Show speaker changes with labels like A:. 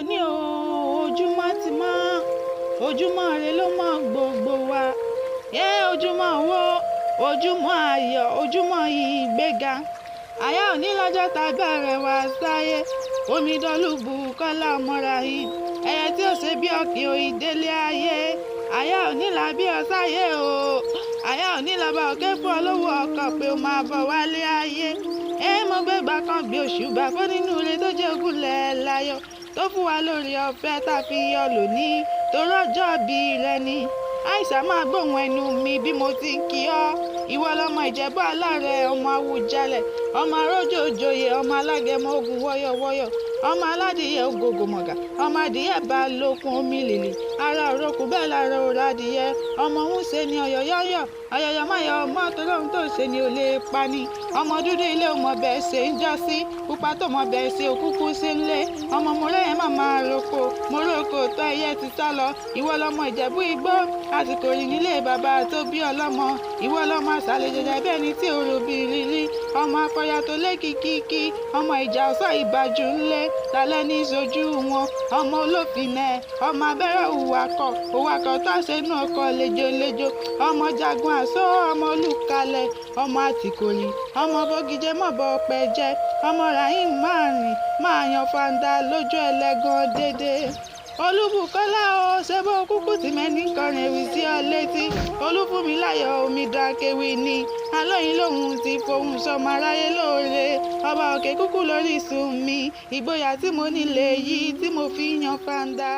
A: òní o ojúmọ́ ti mọ́ ojúmọ́ ire ló mọ́ gbogbo wa ojúmọ́ owó ojúmọ́ ayọ̀ ojúmọ́ ìgbéga àyà òní lọ́jọ́ tá bẹ̀rẹ̀ wá sáyé Omidan Olúbùkọ́lá Ọmọrahid ẹyẹ tí ó ṣe bí ọ̀kìn òyìndélé ayé àyà òní là bí ọ sáyé o àyà òní lọ́ba òkè fún olówó ọkọ̀ pé ó máa bọ̀ wálé ayé mo gbégbá kan gbé òṣùbà fún nínú ire tó jẹ́ ogúnlẹ̀ láyọ̀ tó fún wa lórí ọ̀fẹ́ tá a fi yọ lónìí torí ọjọ́ bí rẹ ni àìsà máa gbóhùn ẹnu mi bí mo ti ń kí ọ ìwọ lọmọ Ìjẹ̀bú Aláàrẹ̀ ọmọ Awùjalẹ̀ ọmọ arójò òjòyè ọmọ alágẹmọ ogun wọ́yọ̀wọ́yọ̀ ọmọ aládìyẹ ògògò mọ̀gà ọmọ adìyẹ bá lókun omi lìlì ara òrokùn bẹ́ẹ̀ lára òrò adìyẹ ọmọ òun ṣe ni ọ̀yọ̀yọ̀yọ̀ ọ̀yọ̀yọ̀ máyọ̀ ọmọ tọ́lọ́run tó ṣe ni ò lè pani ọmọ dúdú ilé ọmọ bẹ́ẹ̀ ṣe ń jọ́ sí pupa tó mọ bẹ́ẹ̀ ṣe òkúkú sí ńlé ọmọ mo rẹ́yìn màmá roko mo roko tó ẹyẹ ti sá lọ ìwọ lọmọ Ìjẹ̀bú Igbó àsìkò rìn nílé bàbá tó bí ọlọ́mọ ìwọ lọmọ àṣàlejò bẹ́ẹ̀ ni tí òrò bí rírí ọmọ akọya tó lé kìkìkì ọmọ ìjà ọ̀sọ́ ìbàjú ńlẹ̀ lálẹ́ ní ìṣojú wọn ọmọ olófinẹ̀ ọmọ abẹ́rẹ́ òwakọ̀ tó ṣẹnu ọkọ̀ lẹ́jọ́lẹ́jọ́ ọmọ jagun àṣọ ọmọ olùkalẹ̀ ọmọ àtìkòyí ọmọ bọ́gìjẹ́ mọ̀bọ pẹ́jẹ́ ọmọ rahim márùn máa yan fanda lójú ẹlẹ́gàn dédé Olúbùkọ́lá o ṣe bó kúkú tí mẹ́ni kọrin ewì sí ọ létí Olúfúnmiláyọ̀ Omidan Akéwì ni alóyin lòun ti fohùn sọmọ aráyé lóore ọba òkè kúkú lórí sùn mi ìgboyà tí mo nílé yìí tí mo fi yan fanda.